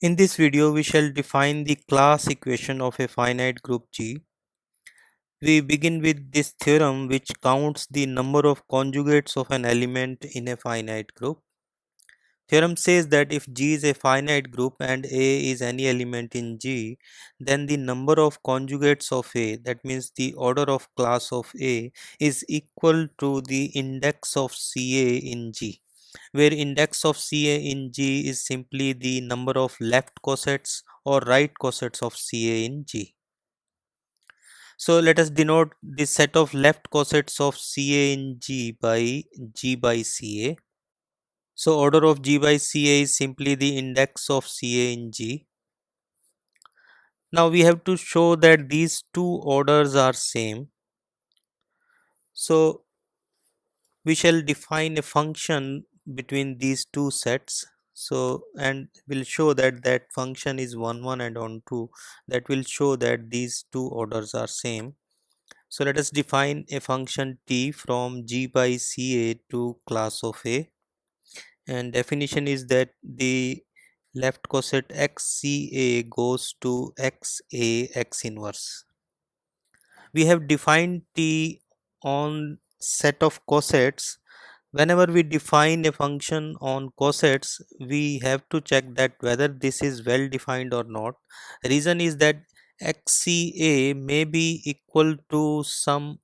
In this video, we shall define the class equation of a finite group G. We begin with this theorem which counts the number of conjugates of an element in a finite group. Theorem says that if G is a finite group and A is any element in G, then the number of conjugates of A, that means the order of class of A, is equal to the index of CA in G, where index of CA in G is simply the number of left cosets or right cosets of CA in G. So let us denote the set of left cosets of CA in G by CA. So order of G by CA is simply the index of CA in G. Now we have to show that these two orders are same. So we shall define a function between these two sets. So and we'll show that that function is 1 1 and on 2, that will show that these two orders are same. So let us define a function t from G by CA to class of A, and definition is that the left coset xCA goes to xa x inverse. We have defined t on set of cosets. Whenever we define a function on cosets, we have to check that whether this is well defined or not. Reason is that xCA may be equal to some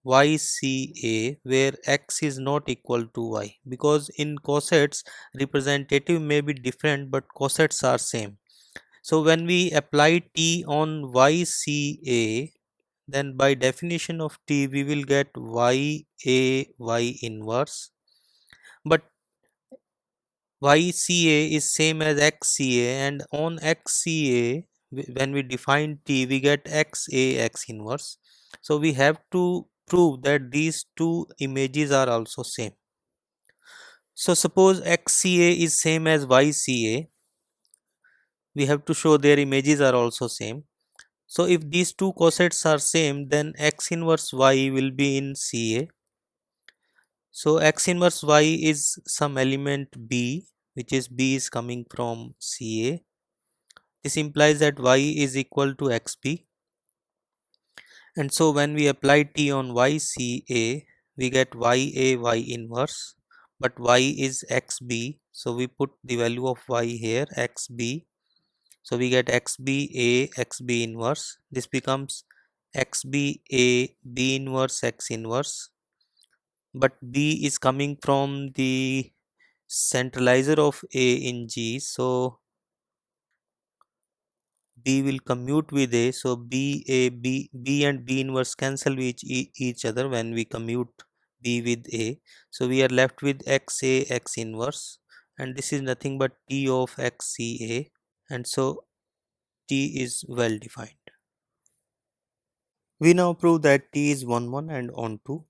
yCA where x is not equal to y, because in cosets representative may be different but cosets are same. So when we apply t on yCA, then by definition of t we will get y inverse, but yCA is same as xCA, and on xCA when we define t we get xa x inverse. So we have to prove that these two images are also same. So suppose xCA is same as yCA, we have to show their images are also same. So if these two cosets are same, then x inverse y will be in CA. So x inverse y is some element b, which is b is coming from CA. This implies that y is equal to xb, and so when we apply t on yCA, we get y inverse, but y is xb, so we put the value of y here xb, so we get xb inverse. This becomes xb b inverse x inverse, but b is coming from the centralizer of A in G, so B will commute with A, so B and B inverse cancel with each other when we commute B with A. So we are left with XA X inverse, and this is nothing but T of XCA, and so T is well defined. We now prove that T is 1 1 and on 2.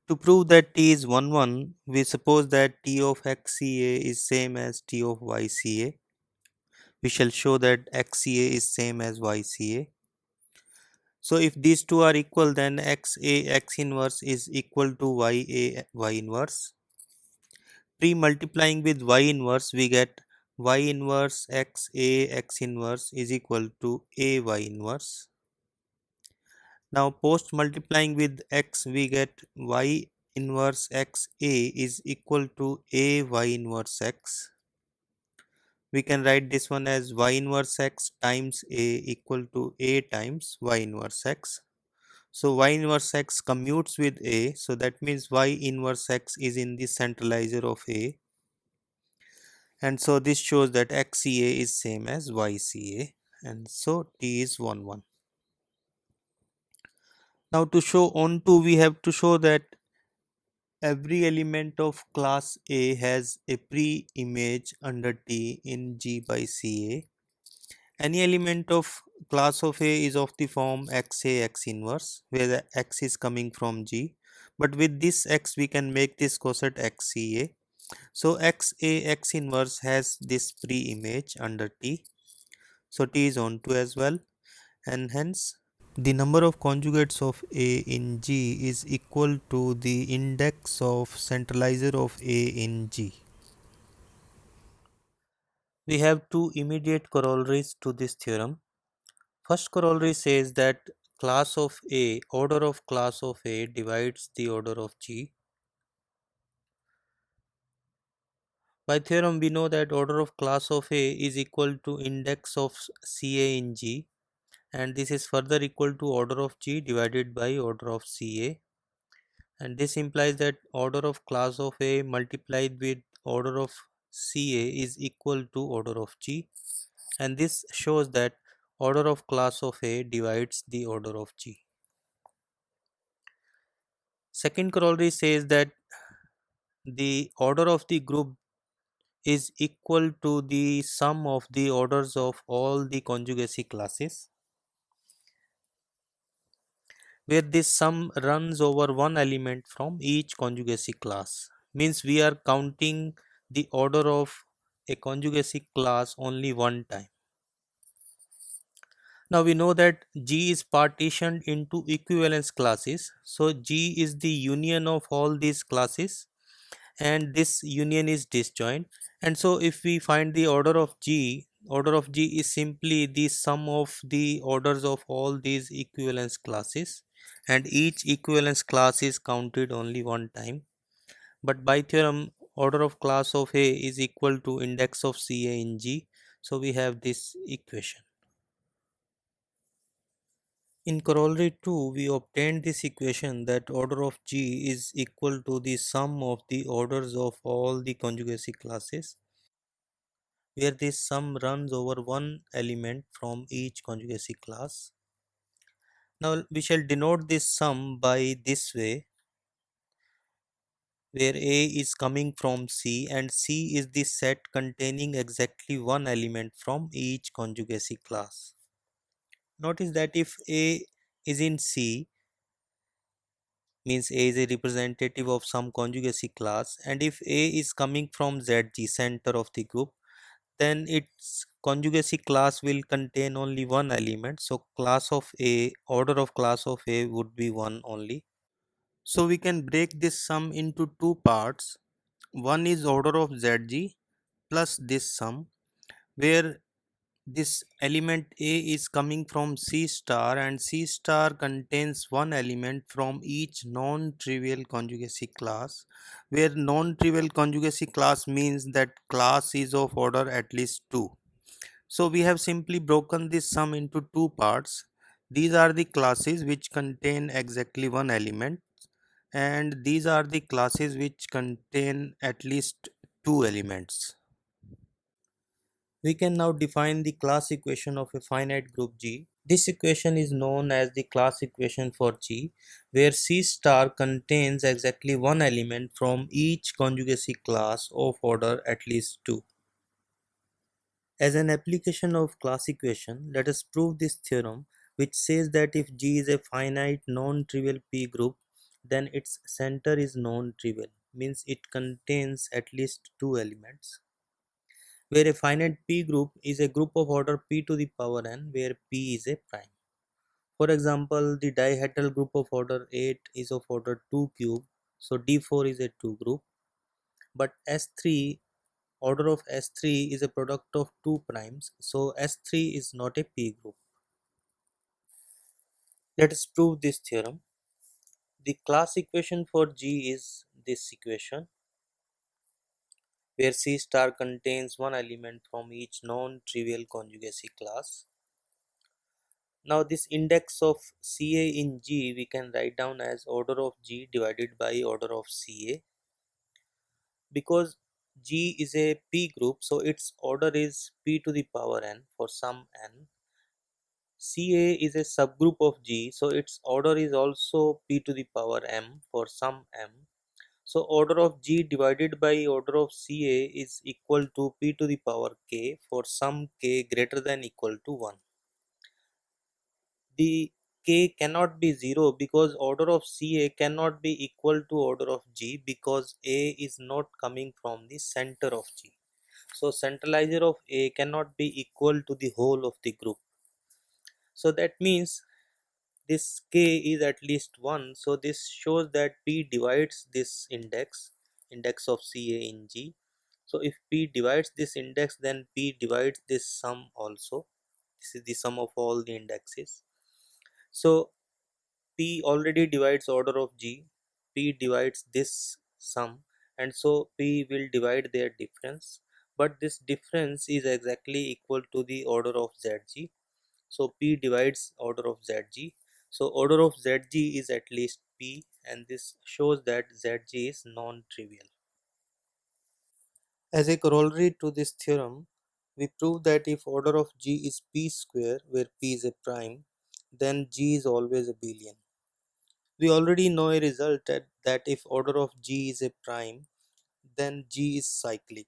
To prove that T is 1 1, we suppose that T of XCA is same as T of YCA. We shall show that XCA is same as YCA. So if these two are equal, then XA X inverse is equal to YA Y inverse. Pre-multiplying with Y inverse, we get Y inverse XA X inverse is equal to A Y inverse. Now post multiplying with X, we get Y inverse XA is equal to A Y inverse X. We can write this one as y inverse x times A equal to A times y inverse x. So y inverse x commutes with A, so that means y inverse x is in the centralizer of A, and so this shows that xCA is same as yCA, and so T is 1 1. Now to show on 2, we have to show that every element of class A has a pre-image under T in G by CA. Any element of class of A is of the form xa x inverse, where the x is coming from G, but with this x we can make this coset xCA. So xa x inverse has this pre-image under T, so T is onto as well, and hence the number of conjugates of A in G is equal to the index of centralizer of A in G. We have two immediate corollaries to this theorem. First corollary says that class of A, order of class of A divides the order of G. By theorem, we know that order of class of A is equal to index of CA in G, and this is further equal to order of G divided by order of CA, and this implies that order of class of A multiplied with order of CA is equal to order of G, and this shows that order of class of A divides the order of G. Second corollary says that the order of the group is equal to the sum of the orders of all the conjugacy classes, where this sum runs over one element from each conjugacy class. Means we are counting the order of a conjugacy class only one time. Now we know that G is partitioned into equivalence classes. So G is the union of all these classes, and this union is disjoint. And so if we find the order of G is simply the sum of the orders of all these equivalence classes, and each equivalence class is counted only one time. But by theorem, order of class of A is equal to index of CA in G. So we have this equation. In corollary 2, we obtained this equation that order of G is equal to the sum of the orders of all the conjugacy classes, where this sum runs over one element from each conjugacy class. Now we shall denote this sum by this way, where A is coming from C and C is the set containing exactly one element from each conjugacy class. Notice that if A is in C, means A is a representative of some conjugacy class, and if A is coming from ZG, center of the group, then its conjugacy class will contain only one element. So class of A, order of class of A would be one only. So we can break this sum into two parts. One is order of ZG plus this sum, where this element A is coming from C star, and C star contains one element from each non-trivial conjugacy class, where non-trivial conjugacy class means that class is of order at least 2. So we have simply broken this sum into two parts. These are the classes which contain exactly one element, and these are the classes which contain at least two elements. We can now define the class equation of a finite group G. This equation is known as the class equation for G, where C star contains exactly one element from each conjugacy class of order at least 2. As an application of class equation, let us prove this theorem, which says that if G is a finite non-trivial P group, then its center is non-trivial, means it contains at least two elements, where a finite P group is a group of order P to the power n, where P is a prime. For example, the dihedral group of order 8 is of order 2 cube, so D4 is a 2 group, but S3, order of S3 is a product of 2 primes, so S3 is not a P group. Let us prove this theorem. The class equation for G is this equation, where C star contains one element from each non-trivial conjugacy class. Now this index of Ca in G we can write down as order of G divided by order of Ca. Because G is a P group, so its order is P to the power n for some n. Ca is a subgroup of G, so its order is also P to the power m for some m. So order of G divided by order of Ca is equal to P to the power k for some k greater than equal to 1. The k cannot be 0 because order of Ca cannot be equal to order of G, because A is not coming from the center of G. So centralizer of A cannot be equal to the whole of the group. So that means this k is at least 1. So this shows that P divides this index of Ca in G. So if P divides this index, then P divides this sum also. This is the sum of all the indexes. So P already divides order of G, P divides this sum, and so P will divide their difference. But this difference is exactly equal to the order of ZG. So P divides order of ZG. So order of ZG is at least P, and this shows that ZG is non-trivial. As a corollary to this theorem, we prove that if order of G is P square, where P is a prime, then G is always abelian. We already know a result that if order of G is a prime, then G is cyclic.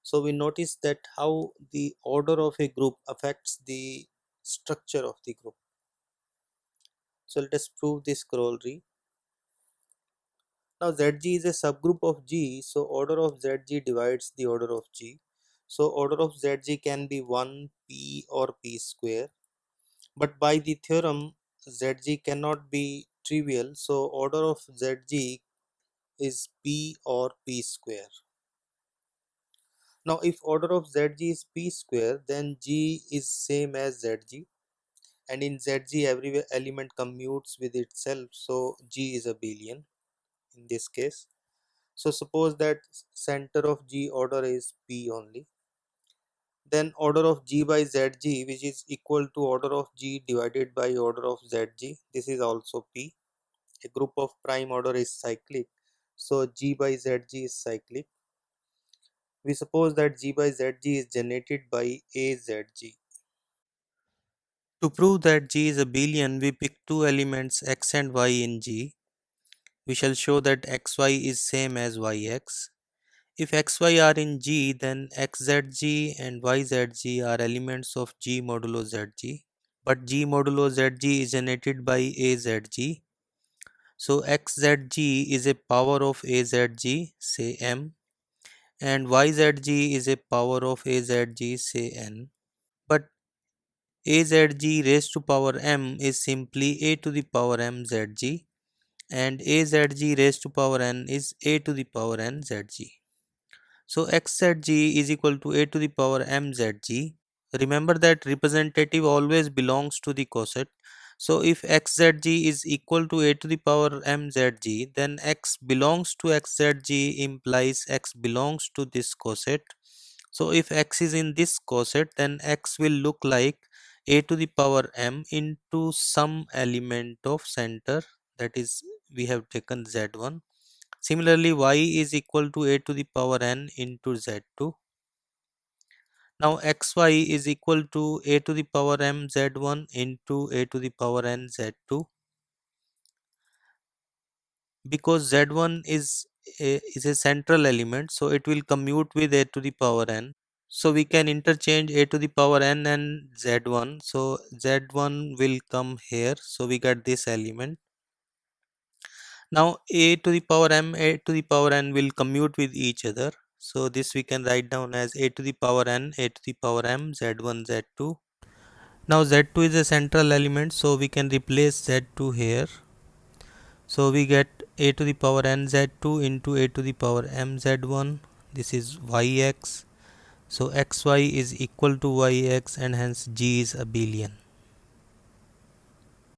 So we notice that how the order of a group affects the structure of the group. So let us prove this corollary. Now Zg is a subgroup of G, so order of Zg divides the order of G. So order of Zg can be 1, P or P square. But by the theorem, Zg cannot be trivial, so order of Zg is P or P square. Now if order of Zg is P square, then G is same as Zg, and in Zg every element commutes with itself, so G is abelian in this case. So suppose that center of G order is P only, then order of G by Zg, which is equal to order of G divided by order of Zg, this is also P. A group of prime order is cyclic, so G by Zg is cyclic. We suppose that G by Zg is generated by AZG. To prove that G is abelian, we pick two elements x and y in G. We shall show that xy is same as yx. If xy are in G, then xzg and yzg are elements of G modulo zg. But G modulo zg is generated by azg. So xzg is a power of azg, say m, and yzg is a power of azg, say n. But azg raised to power m is simply a to the power m zg, and azg raised to power n is a to the power n zg. So xzg is equal to a to the power mzg. Remember that representative always belongs to the coset. So if xzg is equal to a to the power mzg, then x belongs to xzg implies x belongs to this coset. So if x is in this coset, then x will look like a to the power m into some element of center, that is we have taken z1. Similarly, y is equal to a to the power n into z2. Now xy is equal to a to the power m z1 into a to the power n z2, because z1 is a central element, so it will commute with a to the power n. So we can interchange a to the power n and z1. So z1 will come here, so we get this element. Now a to the power m, a to the power n will commute with each other. So this we can write down as a to the power n, a to the power m, z1, z2. Now z2 is a central element, so we can replace z2 here. So we get a to the power n z2 into a to the power m z1. This is yx. So xy is equal to yx, and hence G is abelian.